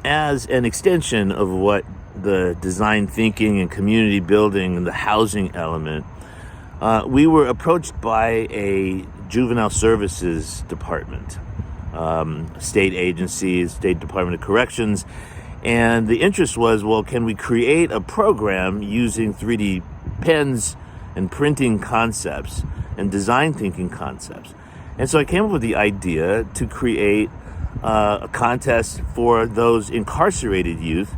as an extension of what the design thinking and community building and the housing element, we were approached by a Juvenile Services Department, state agency, State Department of Corrections. And the interest was, well, can we create a program using 3D pens and printing concepts and design thinking concepts? And so I came up with the idea to create a contest for those incarcerated youth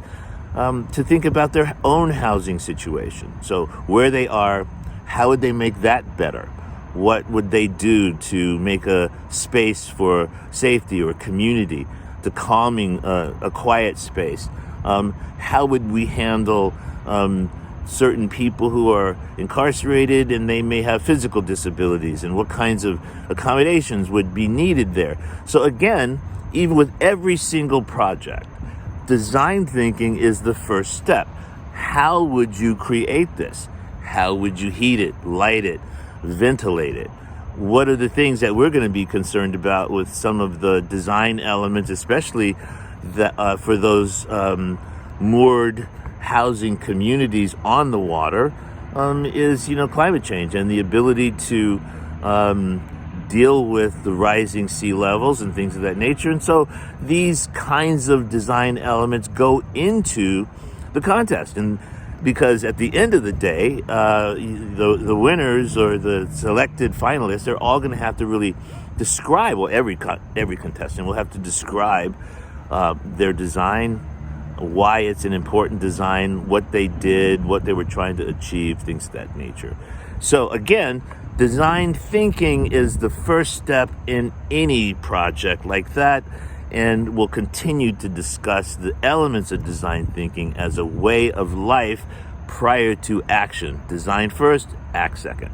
to think about their own housing situation. So where they are, how would they make that better? What would they do to make a space for safety or community, to calming a quiet space? How would we handle certain people who are incarcerated and they may have physical disabilities, and what kinds of accommodations would be needed there? So again, even with every single project, design thinking is the first step. How would you create this? How would you heat it, light it, ventilate it? What are the things that we're going to be concerned about with some of the design elements, especially for those moored housing communities on the water, is climate change and the ability to deal with the rising sea levels and things of that nature. And so these kinds of design elements go into the contest, and because at the end of the day, the winners or the selected finalists, they're all going to have to really describe, well, every contestant will have to describe their design, why it's an important design, what they did, what they were trying to achieve, things of that nature. So again, design thinking is the first step in any project like that, and we'll continue to discuss the elements of design thinking as a way of life prior to action. Design first, act second.